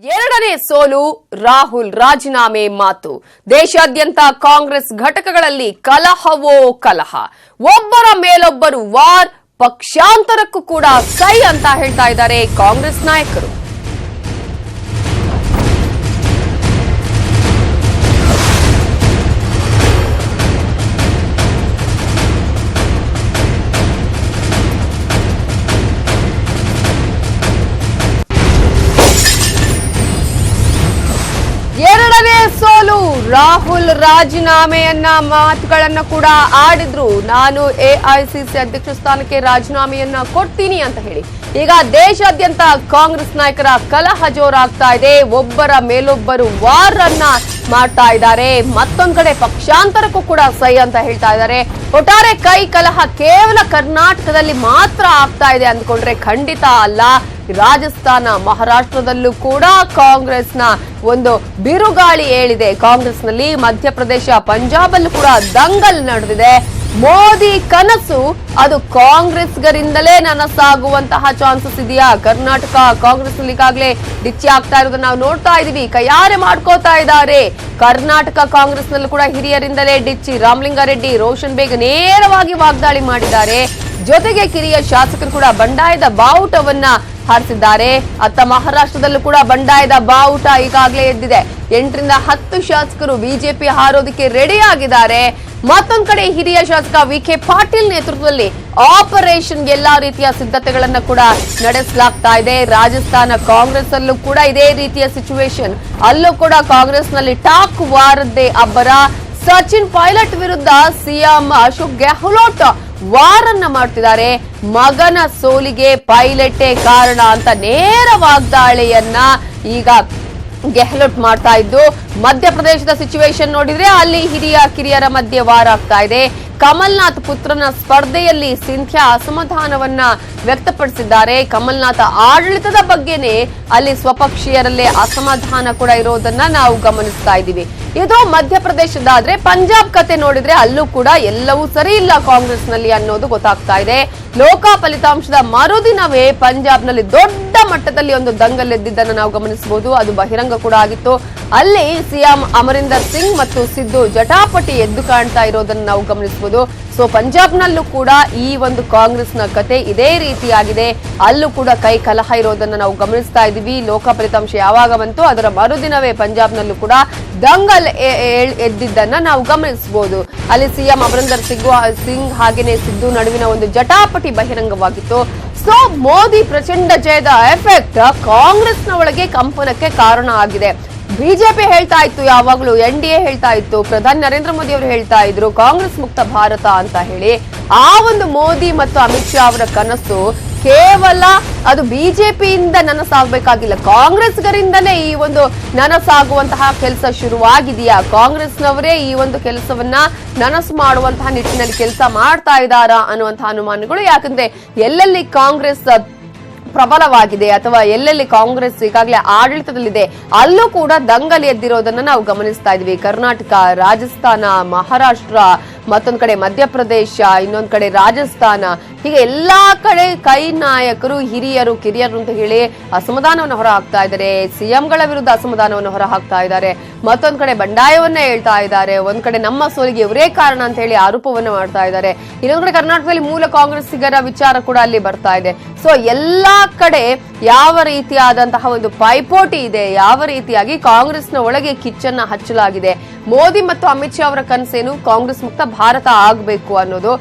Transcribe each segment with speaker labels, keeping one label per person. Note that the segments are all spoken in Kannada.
Speaker 1: ಎರಡನೇ ಸೋಲು, ರಾಹುಲ್ ರಾಜೀನಾಮೆ ಮಾತು. ದೇಶಾದ್ಯಂತ ಕಾಂಗ್ರೆಸ್ ಘಟಕಗಳಲ್ಲಿ ಕಲಹವೋ ಕಲಹ. ಒಬ್ಬರ ಮೇಲೊಬ್ಬರು ವಾರ್, ಪಕ್ಷಾಂತರಕ್ಕೂ ಕೂಡ ಸೈ ಅಂತ ಹೇಳ್ತಾ ಇದ್ದಾರೆ ಕಾಂಗ್ರೆಸ್ ನಾಯಕರು. ಎರಡನೇ ಸೋಲು, ರಾಹುಲ್ ರಾಜೀನಾಮೆಯನ್ನ ಮಾತುಗಳನ್ನ ಕೂಡ ಆಡಿದ್ರು. ನಾನು ಎಐಸಿಸಿ ಅಧ್ಯಕ್ಷ ಸ್ಥಾನಕ್ಕೆ ರಾಜೀನಾಮೆಯನ್ನ ಕೊಡ್ತೀನಿ ಅಂತ ಹೇಳಿ ಈಗ ದೇಶಾದ್ಯಂತ ಕಾಂಗ್ರೆಸ್ ನಾಯಕರ ಕಲಹ ಜೋರಾಗ್ತಾ ಇದೆ. ಒಬ್ಬರ ಮೇಲೊಬ್ಬರು ವಾರ್ ಅನ್ನ ಮಾಡ್ತಾ ಇದ್ದಾರೆ. ಮತ್ತೊಂದ್ ಕಡೆ ಪಕ್ಷಾಂತರಕ್ಕೂ ಕೂಡ ಸೈ ಅಂತ ಹೇಳ್ತಾ ಇದ್ದಾರೆ. ಒಟ್ಟಾರೆ ಕೈ ಕಲಹ ಕೇವಲ ಕರ್ನಾಟಕದಲ್ಲಿ ಮಾತ್ರ ಆಗ್ತಾ ಇದೆ ಅಂದ್ಕೊಂಡ್ರೆ ಖಂಡಿತ ಅಲ್ಲ. ರಾಜಸ್ಥಾನ, ಮಹಾರಾಷ್ಟ್ರದಲ್ಲೂ ಕೂಡ ಕಾಂಗ್ರೆಸ್ನ ಒಂದು ಬಿರುಗಾಳಿ ಏಳಿದೆ. ಕಾಂಗ್ರೆಸ್ನಲ್ಲಿ ಮಧ್ಯಪ್ರದೇಶ, ಪಂಜಾಬ್ ಅಲ್ಲೂ ಕೂಡ ದಂಗಲ್ ನಡೆದಿದೆ. ಮೋದಿ ಕನಸು ಅದು ಕಾಂಗ್ರೆಸ್ಗರಿಂದಲೇ ನನಸಾಗುವಂತಹ ಚಾನ್ಸಸ್ ಇದೆಯಾ? ಕರ್ನಾಟಕ ಕಾಂಗ್ರೆಸ್ನಲ್ಲಿ ಈಗಾಗಲೇ ಡಿಚ್ಚಿ ಆಗ್ತಾ ಇರೋದನ್ನ ನಾವು ನೋಡ್ತಾ ಇದೀವಿ. ಕೈಯಾರೆ ಮಾಡ್ಕೋತಾ ಇದ್ದಾರೆ. ಕರ್ನಾಟಕ ಕಾಂಗ್ರೆಸ್ನಲ್ಲೂ ಕೂಡ ಹಿರಿಯರಿಂದಲೇ ಡಿಚ್ಚಿ. ರಾಮಲಿಂಗಾರೆಡ್ಡಿ, ರೋಷನ್ ಬೇಗ್ ನೇರವಾಗಿ ವಾಗ್ದಾಳಿ ಮಾಡಿದ್ದಾರೆ. ಜೊತೆಗೆ ಕಿರಿಯ ಶಾಸಕರು ಕೂಡ ಬಂಡಾಯದ ಬಾವುಟವನ್ನ ಹಾರಿಸಿದ್ದಾರೆ. ಅತ್ತ ಮಹಾರಾಷ್ಟ್ರದಲ್ಲೂ ಕೂಡ ಬಂಡಾಯದ ಬಾವುಟ ಈಗಾಗಲೇ ಎದ್ದಿದೆ. 8ರಿಂದ 10 ಶಾಸಕರು ಬಿಜೆಪಿ ಹಾರೋದಕ್ಕೆ ರೆಡಿ ಆಗಿದ್ದಾರೆ. ಮತ್ತೊಂದ್ ಕಡೆ ಹಿರಿಯ ಶಾಸಕ ವಿಖೆ ಪಾಟೀಲ್ ನೇತೃತ್ವದಲ್ಲಿ ಆಪರೇಷನ್ ಎಲ್ಲಾ ರೀತಿಯ ಸಿದ್ಧತೆಗಳನ್ನ ಕೂಡ ನಡೆಸಲಾಗ್ತಾ ಇದೆ. ರಾಜಸ್ಥಾನ ಕಾಂಗ್ರೆಸ್ ಅಲ್ಲೂ ಕೂಡ ಇದೇ ರೀತಿಯ ಸಿಚುವೇಶನ್. ಅಲ್ಲೂ ಕೂಡ ಕಾಂಗ್ರೆಸ್ನಲ್ಲಿ ಟಾಕ್ ವಾರದ್ದೇ ಅಬ್ಬರ. ಸಚಿನ್ ಪೈಲಟ್ ವಿರುದ್ಧ ಸಿಎಂ ಅಶೋಕ್ ಗೆಹ್ಲೋಟ್ ವಾರನ್ನ ಮಾಡ್ತಿದ್ದಾರೆ. ಮಗನ ಸೋಲಿಗೆ ಪೈಲಟೇ ಕಾರಣ ಅಂತ ನೇರ ವಾಗ್ದಾಳಿಯನ್ನ ಈಗ ಗೆಹ್ಲೋಟ್ ಮಾಡ್ತಾ ಇದ್ದು, ಮಧ್ಯಪ್ರದೇಶದ ಸಿಚುವೇಶನ್ ನೋಡಿದ್ರೆ ಅಲ್ಲಿ ಹಿರಿಯ ಕಿರಿಯರ ಮಧ್ಯೆ ವಾರ ಆಗ್ತಾ ಇದೆ. ಕಮಲ್ನಾಥ್ ಪುತ್ರನ ಸ್ಪರ್ಧೆಯಲ್ಲಿ ಸಿಂಧ್ಯಾ ಅಸಮಾಧಾನವನ್ನ ವ್ಯಕ್ತಪಡಿಸಿದ್ದಾರೆ. ಕಮಲ್ನಾಥ್ ಆಡಳಿತದ ಬಗ್ಗೆನೇ ಅಲ್ಲಿ ಸ್ವಪಕ್ಷೀಯರಲ್ಲೇ ಅಸಮಾಧಾನ ಕೂಡ ಇರೋದನ್ನ ನಾವು ಗಮನಿಸ್ತಾ ಇದ್ದೀವಿ. ಇದು ಮಧ್ಯಪ್ರದೇಶದಾದ್ರೆ ಪಂಜಾಬ್ ಕತೆ ನೋಡಿದ್ರೆ ಅಲ್ಲೂ ಕೂಡ ಎಲ್ಲವೂ ಸರಿ ಇಲ್ಲ ಕಾಂಗ್ರೆಸ್ನಲ್ಲಿ ಅನ್ನೋದು ಗೊತ್ತಾಗ್ತಾ ಇದೆ. ಲೋಕ ಫಲಿತಾಂಶದ ಮರುದಿನವೇ ಪಂಜಾಬ್ನಲ್ಲಿ ದೊಡ್ಡ ಮಟ್ಟದಲ್ಲಿ ಒಂದು ದಂಗಲ್ ಎದ್ದಿದ್ದನ್ನು ನಾವು ಗಮನಿಸಬಹುದು. ಅದು ಬಹಿರಂಗ ಕೂಡ ಆಗಿತ್ತು. ಅಲ್ಲಿ ಸಿಎಂ ಅಮರಿಂದರ್ ಸಿಂಗ್ ಮತ್ತು ಸಿದ್ದು ಜಟಾಪಟಿ ಎದ್ದು ಕಾಣ್ತಾ ಇರೋದನ್ನು ನಾವು ಗಮನಿಸಬಹುದು. ಸೊ ಪಂಜಾಬ್ನಲ್ಲೂ ಕೂಡ ಈ ಒಂದು ಕಾಂಗ್ರೆಸ್ನ ಕತೆ ಇದೇ ರೀತಿಯಾಗಿದೆ. ಅಲ್ಲೂ ಕೂಡ ಕೈ ಕಲಹ ಇರೋದನ್ನ ನಾವು ಗಮನಿಸ್ತಾ ಇದ್ದೀವಿ. ಲೋಕ ಫಲಿತಾಂಶ ಯಾವಾಗ ಬಂತು ಅದರ ಮರುದಿನವೇ ಪಂಜಾಬ್ನಲ್ಲೂ ಕೂಡ ದಂಗಲ್ ಎದ್ದಿದ್ದನ್ನ ನಾವು ಗಮನಿಸಬಹುದು. ಅಲ್ಲಿ ಸಿಎಂ ಅಮರಿಂದರ್ ಸಿಂಗ್ ಹಾಗೇನೆ ಸಿದ್ದು ನಡುವಿನ ಒಂದು ಜಟಾಪಟಿ ಬಹಿರಂಗವಾಗಿತ್ತು. ಸೊ ಮೋದಿ ಪ್ರಚಂಡ ಜಯದ ಎಫೆಕ್ಟ್ ಕಾಂಗ್ರೆಸ್ನ ಒಳಗೆ ಕಂಪನಕ್ಕೆ ಕಾರಣ ಆಗಿದೆ. ಬಿಜೆಪಿ ಹೇಳ್ತಾ ಇತ್ತು, ಯಾವಾಗಲೂ ಎನ್ಡಿಎ ಹೇಳ್ತಾ ಇತ್ತು, ಪ್ರಧಾನಿ ನರೇಂದ್ರ ಮೋದಿ ಅವರು ಹೇಳ್ತಾ ಇದ್ರು ಕಾಂಗ್ರೆಸ್ ಮುಕ್ತ ಭಾರತ ಅಂತ ಹೇಳಿ. ಆ ಒಂದು ಮೋದಿ ಮತ್ತು ಅಮಿತ್ ಶಾ ಅವರ ಕನಸು ಕೇವಲ ಅದು ಬಿಜೆಪಿಯಿಂದ ನನಸಾಗಬೇಕಾಗಿಲ್ಲ, ಕಾಂಗ್ರೆಸ್ಗರಿಂದನೇ ಈ ಒಂದು ನನಸಾಗುವಂತಹ ಕೆಲಸ ಶುರುವಾಗಿದೆಯಾ? ಕಾಂಗ್ರೆಸ್ನವರೇ ಈ ಒಂದು ಕೆಲಸವನ್ನ ನನಸು ಮಾಡುವಂತಹ ನಿಟ್ಟಿನಲ್ಲಿ ಕೆಲಸ ಮಾಡ್ತಾ ಇದ್ದಾರಾ ಅನ್ನುವಂತಹ ಅನುಮಾನಗಳು. ಯಾಕಂದ್ರೆ ಎಲ್ಲೆಲ್ಲಿ ಕಾಂಗ್ರೆಸ್ ಪ್ರಬಲವಾಗಿದೆ ಅಥವಾ ಎಲ್ಲೆಲ್ಲಿ ಕಾಂಗ್ರೆಸ್ ಈಗಾಗಲೇ ಆಡಳಿತದಲ್ಲಿದೆ ಅಲ್ಲೂ ಕೂಡ ದಂಗಲ್ ಎದ್ದಿರೋದನ್ನ ನಾವು ಗಮನಿಸ್ತಾ ಇದ್ವಿ. ಕರ್ನಾಟಕ, ರಾಜಸ್ಥಾನ, ಮಹಾರಾಷ್ಟ್ರ, ಮತ್ತೊಂದ್ ಕಡೆ ಮಧ್ಯಪ್ರದೇಶ, ಇನ್ನೊಂದ್ ಕಡೆ ರಾಜಸ್ಥಾನ, ಹೀಗೆ ಎಲ್ಲಾ ಕಡೆ ಕೈ ನಾಯಕರು, ಹಿರಿಯರು, ಕಿರಿಯರು ಅಂತ ಹೇಳಿ ಅಸಮಾಧಾನವನ್ನು ಹೊರ ಹಾಕ್ತಾ ಇದ್ದಾರೆ. ಸಿಎಂಗಳ ವಿರುದ್ಧ ಅಸಮಾಧಾನವನ್ನು ಹೊರ ಹಾಕ್ತಾ ಇದ್ದಾರೆ. ಮತ್ತೊಂದ್ ಕಡೆ ಬಂಡಾಯವನ್ನ ಹೇಳ್ತಾ ಇದ್ದಾರೆ. ಒಂದ್ ಕಡೆ ನಮ್ಮ ಸೋಲಿಗೆ ಇವರೇ ಕಾರಣ ಅಂತ ಹೇಳಿ ಆರೋಪವನ್ನ ಮಾಡ್ತಾ ಇದ್ದಾರೆ. ಇನ್ನೊಂದ್ ಕಡೆ ಕರ್ನಾಟಕದಲ್ಲಿ ಮೂಲ ಕಾಂಗ್ರೆಸ್ಸಿಗರ ವಿಚಾರ ಕೂಡ ಅಲ್ಲಿ ಬರ್ತಾ ಇದೆ. ಸೊ ಎಲ್ಲಾ ಕಡೆ ಯಾವ ರೀತಿಯಾದಂತಹ ಒಂದು ಪೈಪೋಟಿ ಇದೆ, ಯಾವ ರೀತಿಯಾಗಿ ಕಾಂಗ್ರೆಸ್ನ ಒಳಗೆ ಕಿಚ್ಚನ್ನ ಹಚ್ಚಲಾಗಿದೆ. ಮೋದಿ ಮತ್ತು ಅಮಿತ್ ಶಾ ಅವರ ಕನಸೇನು ಕಾಂಗ್ರೆಸ್ ಮುಕ್ತ ಭಾರತ ಆಗಬೇಕು ಅನ್ನೋದು.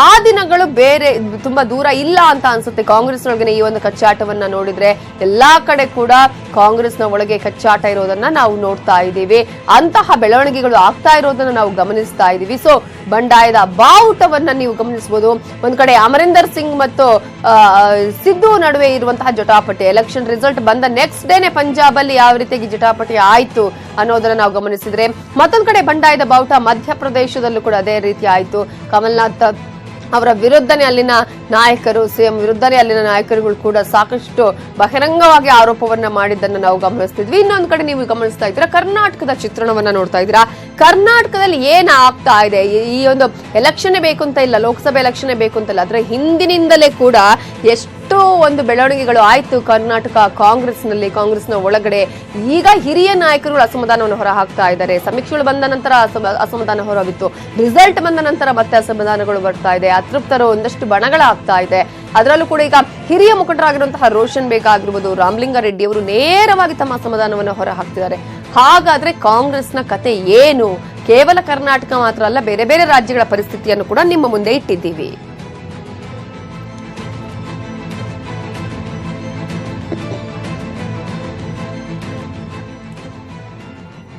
Speaker 1: ಆ ದಿನಗಳು ಬೇರೆ ತುಂಬಾ ದೂರ ಇಲ್ಲ ಅಂತ ಅನ್ಸುತ್ತೆ. ಕಾಂಗ್ರೆಸ್ನೊಳಗೆ ಈ ಒಂದು ಕಚ್ಚಾಟವನ್ನ ನೋಡಿದ್ರೆ ಎಲ್ಲಾ ಕಡೆ ಕೂಡ ಕಾಂಗ್ರೆಸ್ನ ಒಳಗೆ ಕಚ್ಚಾಟ ಇರೋದನ್ನ ನಾವು ನೋಡ್ತಾ ಇದ್ದೀವಿ. ಅಂತಹ ಬೆಳವಣಿಗೆಗಳು ಆಗ್ತಾ ಇರೋದನ್ನ ನಾವು ಗಮನಿಸ್ತಾ ಇದ್ದೀವಿ. ಸೊ ಬಂಡಾಯದ ಬಾವುಟವನ್ನ ನೀವು ಗಮನಿಸಬಹುದು. ಒಂದ್ ಕಡೆ ಅಮರಿಂದರ್ ಸಿಂಗ್ ಮತ್ತು ಸಿದ್ದು ನಡುವೆ ಇರುವಂತಹ ಜಟಾಪಟಿ, ಎಲೆಕ್ಷನ್ ರಿಸಲ್ಟ್ ಬಂದ ನೆಕ್ಸ್ಟ್ ಡೇನೆ ಪಂಜಾಬ್ ಅಲ್ಲಿ ಯಾವ ರೀತಿಯಾಗಿ ಜಟಾಪಟಿ ಆಯ್ತು ಅನ್ನೋದನ್ನ ನಾವು ಗಮನಿಸಿದ್ರೆ, ಮತ್ತೊಂದ್ ಕಡೆ ಬಂಡಾಯದ ಬಾವುಟ ಮಧ್ಯಪ್ರದೇಶದಲ್ಲೂ ಕೂಡ ಅದೇ ರೀತಿ ಆಯ್ತು. ಕಮಲ್ನಾಥ್ ಅವರ ವಿರುದ್ಧನೇ ಅಲ್ಲಿನ ನಾಯಕರು, ಸಿಎಂ ವಿರುದ್ಧನೇ ಅಲ್ಲಿನ ನಾಯಕರುಗಳು ಕೂಡ ಸಾಕಷ್ಟು ಬಹಿರಂಗವಾಗಿ ಆರೋಪವನ್ನ ಮಾಡಿದ್ದನ್ನು ನಾವು ಗಮನಿಸ್ತಿದ್ವಿ. ಇನ್ನೊಂದು ಕಡೆ ನೀವು ಗಮನಿಸ್ತಾ ಇದ್ದೀರಾ, ಕರ್ನಾಟಕದ ಚಿತ್ರಣವನ್ನ ನೋಡ್ತಾ ಇದ್ದೀರಾ. ಕರ್ನಾಟಕದಲ್ಲಿ ಏನ್ ಆಗ್ತಾ ಇದೆ, ಈ ಒಂದು ಎಲೆಕ್ಷನ್ ಬೇಕು ಅಂತ ಇಲ್ಲ, ಲೋಕಸಭೆ ಎಲೆಕ್ಷನ್ ಬೇಕು ಅಂತ ಇಲ್ಲ, ಅದರ ಹಿಂದಿನಿಂದಲೇ ಕೂಡ ಎಷ್ಟು ಎಷ್ಟು ಒಂದು ಬೆಳವಣಿಗೆಗಳು ಆಯ್ತು ಕರ್ನಾಟಕ ಕಾಂಗ್ರೆಸ್ನ ಒಳಗಡೆ. ಈಗ ಹಿರಿಯ ನಾಯಕರು ಅಸಮಾಧಾನವನ್ನು ಹೊರ ಹಾಕ್ತಾ ಇದ್ದಾರೆ. ಸಮೀಕ್ಷೆಗಳು ಬಂದ ನಂತರ ಅಸಮಾಧಾನ ಹೊರಬಿತ್ತು, ರಿಸಲ್ಟ್ ಬಂದ ನಂತರ ಮತ್ತೆ ಅಸಮಾಧಾನಗಳು ಬರ್ತಾ ಇದೆ, ಅತೃಪ್ತರು ಒಂದಷ್ಟು ಬಣಗಳಾಗ್ತಾ ಇದೆ. ಅದರಲ್ಲೂ ಕೂಡ ಈಗ ಹಿರಿಯ ಮುಖಂಡರಾಗಿರುವಂತಹ ರೋಷನ್ ಬೇಗ್ ಆಗಿರ್ಬೋದು, ರಾಮಲಿಂಗಾರೆಡ್ಡಿ ಅವರು ನೇರವಾಗಿ ತಮ್ಮ ಅಸಮಾಧಾನವನ್ನು ಹೊರ ಹಾಕ್ತಿದ್ದಾರೆ. ಹಾಗಾದ್ರೆ ಕಾಂಗ್ರೆಸ್ನ ಕತೆ ಏನು? ಕೇವಲ ಕರ್ನಾಟಕ ಮಾತ್ರ ಅಲ್ಲ, ಬೇರೆ ಬೇರೆ ರಾಜ್ಯಗಳ ಪರಿಸ್ಥಿತಿಯನ್ನು ಕೂಡ ನಿಮ್ಮ ಮುಂದೆ ಇಟ್ಟಿದ್ದೀವಿ.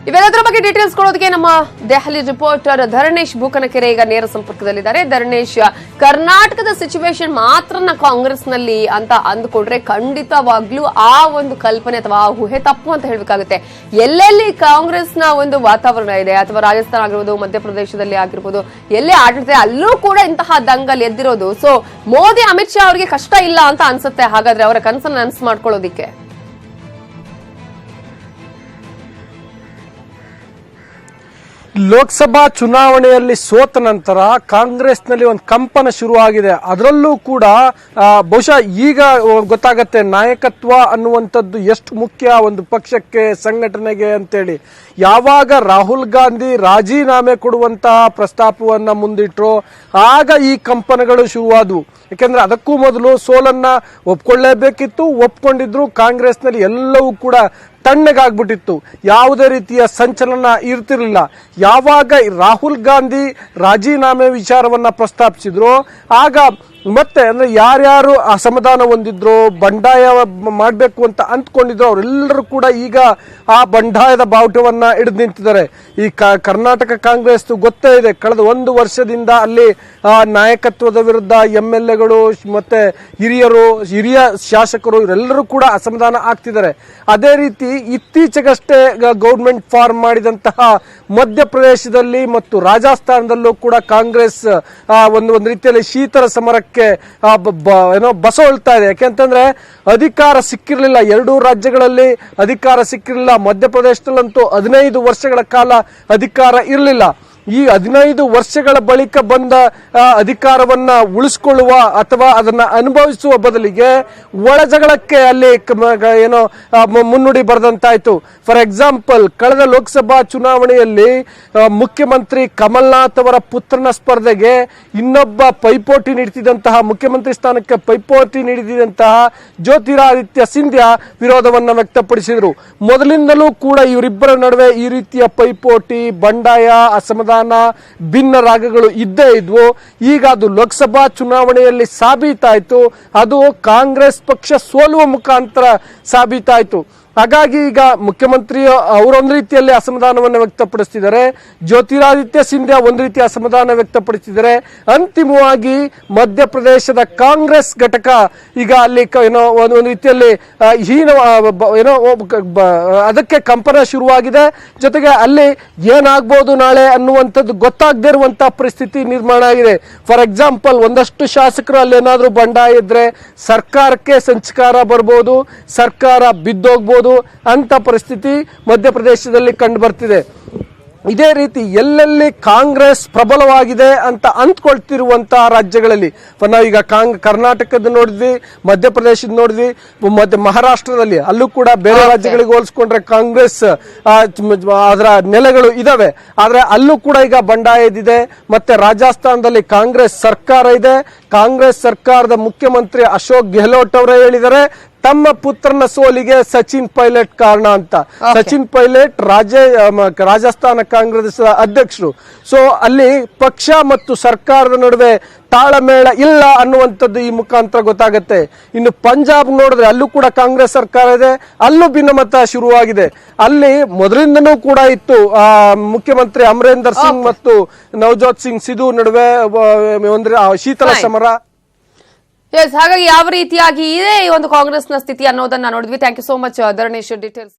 Speaker 1: ಇವೆಲ್ಲದರ ಬಗ್ಗೆ ಡೀಟೇಲ್ಸ್ ಕೊಡೋದಕ್ಕೆ ನಮ್ಮ ದೆಹಲಿ ರಿಪೋರ್ಟರ್ ಧರಣೇಶ್ ಬೂಕನಕೆರೆ ಈಗ ನೇರ ಸಂಪರ್ಕದಲ್ಲಿದ್ದಾರೆ. ಧರಣೇಶ್, ಕರ್ನಾಟಕದ ಸಿಚುವೇಶನ್ ಮಾತ್ರನ ಕಾಂಗ್ರೆಸ್ನಲ್ಲಿ ಅಂತ ಅಂದುಕೊಂಡ್ರೆ ಖಂಡಿತವಾಗ್ಲೂ ಆ ಒಂದು ಕಲ್ಪನೆ ಅಥವಾ ಆ ಊಹೆ ತಪ್ಪು ಅಂತ ಹೇಳ್ಬೇಕಾಗುತ್ತೆ. ಎಲ್ಲೆಲ್ಲಿ ಕಾಂಗ್ರೆಸ್ನ ಒಂದು ವಾತಾವರಣ ಇದೆ, ಅಥವಾ ರಾಜಸ್ಥಾನ ಆಗಿರ್ಬೋದು, ಮಧ್ಯಪ್ರದೇಶದಲ್ಲಿ ಆಗಿರ್ಬೋದು, ಎಲ್ಲೇ ಆಡಳಿತ ಅಲ್ಲೂ ಕೂಡ ಇಂತಹ ದಂಗಲ್ ಎದ್ದಿರೋದು. ಸೊ ಮೋದಿ ಅಮಿತ್ ಶಾ ಅವರಿಗೆ ಕಷ್ಟ ಇಲ್ಲ ಅಂತ ಅನ್ಸುತ್ತೆ ಹಾಗಾದ್ರೆ ಅವರ ಕನಸನ್ನ ಅನ್ಸ್ ಮಾಡ್ಕೊಳ್ಳೋದಿಕ್ಕೆ.
Speaker 2: ಲೋಕಸಭಾ ಚುನಾವಣೆಯಲ್ಲಿ ಸೋತ ನಂತರ ಕಾಂಗ್ರೆಸ್ನಲ್ಲಿ ಒಂದು ಕಂಪನ ಶುರುವಾಗಿದೆ. ಅದರಲ್ಲೂ ಕೂಡ ಬಹುಶಃ ಈಗ ಗೊತ್ತಾಗತ್ತೆ ನಾಯಕತ್ವ ಅನ್ನುವಂಥದ್ದು ಎಷ್ಟು ಮುಖ್ಯ ಒಂದು ಪಕ್ಷಕ್ಕೆ, ಸಂಘಟನೆಗೆ ಅಂತೇಳಿ. ಯಾವಾಗ ರಾಹುಲ್ ಗಾಂಧಿ ರಾಜೀನಾಮೆ ಕೊಡುವಂತಹ ಪ್ರಸ್ತಾಪವನ್ನ ಮುಂದಿಟ್ರು ಆಗ ಈ ಕಂಪನಗಳು ಶುರುವಾದವು. ಯಾಕೆಂದ್ರೆ ಅದಕ್ಕೂ ಮೊದಲು ಸೋಲನ್ನ ಒಪ್ಕೊಳ್ಳೇಬೇಕಿತ್ತು, ಒಪ್ಕೊಂಡಿದ್ರು. ಕಾಂಗ್ರೆಸ್ನಲ್ಲಿ ಎಲ್ಲವೂ ಕೂಡ ತಣ್ಣಗಾಗ್ಬಿಟ್ಟಿತ್ತು, ಯಾವುದೇ ರೀತಿಯ ಸಂಚಲನ ಇರ್ತಿರ್ಲಿಲ್ಲ. ಯಾವಾಗ ರಾಹುಲ್ ಗಾಂಧಿ ರಾಜೀನಾಮೆ ವಿಚಾರವನ್ನ ಪ್ರಸ್ತಾಪಿಸಿದ್ರು ಆಗ ಮತ್ತೆ ಅಂದ್ರೆ ಯಾರ್ಯಾರು ಅಸಮಾಧಾನ ಹೊಂದಿದ್ರು, ಬಂಡಾಯ ಮಾಡಬೇಕು ಅಂತ ಅಂದ್ಕೊಂಡಿದ್ರು, ಅವರೆಲ್ಲರೂ ಕೂಡ ಈಗ ಆ ಬಂಡಾಯದ ಬಾವುಟವನ್ನ ಹಿಡಿದು ನಿಂತಿದ್ದಾರೆ. ಈ ಕರ್ನಾಟಕ ಕಾಂಗ್ರೆಸ್ ಗೊತ್ತೇ ಇದೆ, ಕಳೆದ ಒಂದು ವರ್ಷದಿಂದ ಅಲ್ಲಿ ನಾಯಕತ್ವದ ವಿರುದ್ಧ MLAಗಳು ಮತ್ತೆ ಹಿರಿಯ ಶಾಸಕರು ಇವರೆಲ್ಲರೂ ಕೂಡ ಅಸಮಾಧಾನ ಆಗ್ತಿದ್ದಾರೆ. ಅದೇ ರೀತಿ ಇತ್ತೀಚೆಗಷ್ಟೇ ಗೌರ್ಮೆಂಟ್ ಫಾರ್ಮ್ ಮಾಡಿದಂತಹ ಮಧ್ಯಪ್ರದೇಶದಲ್ಲಿ ಮತ್ತು ರಾಜಸ್ಥಾನದಲ್ಲೂ ಕೂಡ ಕಾಂಗ್ರೆಸ್ ಒಂದು ರೀತಿಯಲ್ಲಿ ಶೀತಲ ಸಮರಕ್ಕೆ ಬಸವಳ್ತಾ ಇದೆ. ಯಾಕೆಂತಂದ್ರೆ ಅಧಿಕಾರ ಸಿಕ್ಕಿರಲಿಲ್ಲ, ಎರಡೂ ರಾಜ್ಯಗಳಲ್ಲಿ ಅಧಿಕಾರ ಸಿಕ್ಕಿರಲಿಲ್ಲ. ಮಧ್ಯಪ್ರದೇಶದಲ್ಲಂತೂ 15 ವರ್ಷಗಳ ಕಾಲ ಅಧಿಕಾರ ಇರಲಿಲ್ಲ. ಈ 15 ವರ್ಷಗಳ ಬಳಿಕ ಬಂದ ಅಧಿಕಾರವನ್ನ ಉಳಿಸಿಕೊಳ್ಳುವ ಅಥವಾ ಅದನ್ನ ಅನುಭವಿಸುವ ಬದಲಿಗೆ ಒಳಜಗಳಕ್ಕೆ ಅಲ್ಲಿ ಏನೋ ಮುನ್ನುಡಿ ಬರೆದಂತಾಯ್ತು. ಫಾರ್ ಎಕ್ಸಾಂಪಲ್, ಕಳೆದ ಲೋಕಸಭಾ ಚುನಾವಣೆಯಲ್ಲಿ ಮುಖ್ಯಮಂತ್ರಿ ಕಮಲ್ನಾಥ್ ಅವರ ಪುತ್ರನ ಸ್ಪರ್ಧೆಗೆ ಇನ್ನೊಬ್ಬ ಪೈಪೋಟಿ ನೀಡುತ್ತಿದ್ದಂತಹ, ಮುಖ್ಯಮಂತ್ರಿ ಸ್ಥಾನಕ್ಕೆ ಪೈಪೋಟಿ ನೀಡಿದಂತಹ ಜ್ಯೋತಿರಾದಿತ್ಯ ಸಿಂಧ್ಯಾ ವಿರೋಧವನ್ನ ವ್ಯಕ್ತಪಡಿಸಿದರು. ಮೊದಲಿಂದಲೂ ಕೂಡ ಇವರಿಬ್ಬರ ನಡುವೆ ಈ ರೀತಿಯ ಪೈಪೋಟಿ, ಬಂಡಾಯ, ಅಸಮಾಧಾನ, ಭಿನ್ನ ರಾಗಗಳು ಇದ್ದೇ ಇದ್ವು. ಈಗ ಅದು ಲೋಕಸಭಾ ಚುನಾವಣೆಯಲ್ಲಿ ಸಾಬೀತಾಯಿತು. ಅದು ಕಾಂಗ್ರೆಸ್ ಪಕ್ಷ ಸೋಲುವ ಮುಖಾಂತರ ಸಾಬೀತಾಯಿತು. ಹಾಗಾಗಿ ಈಗ ಮುಖ್ಯಮಂತ್ರಿ ಅವರೊಂದು ರೀತಿಯಲ್ಲಿ ಅಸಮಾಧಾನವನ್ನು ವ್ಯಕ್ತಪಡಿಸ್ತಿದ್ದಾರೆ, ಜ್ಯೋತಿರಾದಿತ್ಯ ಸಿಂಧ್ಯಾ ಒಂದು ರೀತಿಯ ಅಸಮಾಧಾನ ವ್ಯಕ್ತಪಡಿಸಿದ್ದಾರೆ. ಅಂತಿಮವಾಗಿ ಮಧ್ಯಪ್ರದೇಶದ ಕಾಂಗ್ರೆಸ್ ಘಟಕ ಈಗ ಅಲ್ಲಿ ಒಂದು ರೀತಿಯಲ್ಲಿ ಅದಕ್ಕೆ ಕಂಪನ ಶುರುವಾಗಿದೆ. ಜೊತೆಗೆ ಅಲ್ಲಿ ಏನಾಗಬಹುದು ನಾಳೆ ಅನ್ನುವಂಥದ್ದು ಗೊತ್ತಾಗದೇ ಇರುವಂತಹ ಪರಿಸ್ಥಿತಿ ನಿರ್ಮಾಣ ಆಗಿದೆ. ಫಾರ್ ಎಕ್ಸಾಂಪಲ್, ಒಂದಷ್ಟು ಶಾಸಕರು ಅಲ್ಲಿ ಏನಾದ್ರೂ ಬಂಡಾಯ ಇದ್ರೆ ಸರ್ಕಾರಕ್ಕೆ ಸಂಚಕಾರ ಬರ್ಬೋದು, ಸರ್ಕಾರ ಬಿದ್ದೋಗ್ಬೋದು ಅಂತ ಪರಿಸ್ಥಿತಿ ಮಧ್ಯಪ್ರದೇಶದಲ್ಲಿ ಕಂಡು ಬರ್ತಿದೆ. ಇದೇ ರೀತಿ ಎಲ್ಲೆಲ್ಲಿ ಕಾಂಗ್ರೆಸ್ ಪ್ರಬಲವಾಗಿದೆ ಅಂತ ಅಂದ್ಕೊಳ್ತಿರುವಂತಹ ರಾಜ್ಯಗಳಲ್ಲಿ ನಾವೀಗ ಕರ್ನಾಟಕದ ನೋಡಿದ್ವಿ, ಮಧ್ಯಪ್ರದೇಶದ ನೋಡಿದ್ವಿ, ಮಹಾರಾಷ್ಟ್ರದಲ್ಲಿ ಅಲ್ಲೂ ಕೂಡ ಬೇರೆ ರಾಜ್ಯಗಳಿಗೆ ಹೋಲಿಸ್ಕೊಂಡ್ರೆ ಕಾಂಗ್ರೆಸ್ ಅದರ ನೆಲೆಗಳು ಇದಾವೆ. ಆದ್ರೆ ಅಲ್ಲೂ ಕೂಡ ಈಗ ಬಂಡಾಯ ಇದಿದೆ. ಮತ್ತೆ ರಾಜಸ್ಥಾನದಲ್ಲಿ ಕಾಂಗ್ರೆಸ್ ಸರ್ಕಾರ ಇದೆ. ಕಾಂಗ್ರೆಸ್ ಸರ್ಕಾರದ ಮುಖ್ಯಮಂತ್ರಿ ಅಶೋಕ್ ಗೆಹ್ಲೋಟ್ ಅವರೇ ಹೇಳಿದ್ದಾರೆ ತಮ್ಮ ಪುತ್ರನ ಸೋಲಿಗೆ ಸಚಿನ್ ಪೈಲಟ್ ಕಾರಣ ಅಂತ. ಸಚಿನ್ ಪೈಲಟ್ ರಾಜಸ್ಥಾನ ಕಾಂಗ್ರೆಸ್ ಅಧ್ಯಕ್ಷರು. ಸೊ ಅಲ್ಲಿ ಪಕ್ಷ ಮತ್ತು ಸರ್ಕಾರದ ನಡುವೆ ತಾಳಮೇಳ ಇಲ್ಲ ಅನ್ನುವಂಥದ್ದು ಈ ಮುಖಾಂತರ ಗೊತ್ತಾಗುತ್ತೆ. ಇನ್ನು ಪಂಜಾಬ್ ನೋಡಿದ್ರೆ ಅಲ್ಲೂ ಕೂಡ ಕಾಂಗ್ರೆಸ್ ಸರ್ಕಾರ ಇದೆ, ಅಲ್ಲೂ ಭಿನ್ನಮತ ಶುರುವಾಗಿದೆ. ಅಲ್ಲಿ ಮೊದಲಿಂದನೂ ಕೂಡ ಇತ್ತು ಮುಖ್ಯಮಂತ್ರಿ ಅಮರೇಂದರ್ ಸಿಂಗ್ ಮತ್ತು ನವಜೋತ್ ಸಿಂಗ್ ಸಿಧು ನಡುವೆ ಒಂದು ಶೀತಲ ಸಮರ.
Speaker 1: ಹಾಗಾಗಿ ಯಾವ ರೀತಿಯಾಗಿ ಇದೆ ಈ ಒಂದು ಕಾಂಗ್ರೆಸ್ನ ಸ್ಥಿತಿ ಅನ್ನೋದನ್ನ ನೋಡಿದ್ವಿ. Thank you so much Dharanesh, details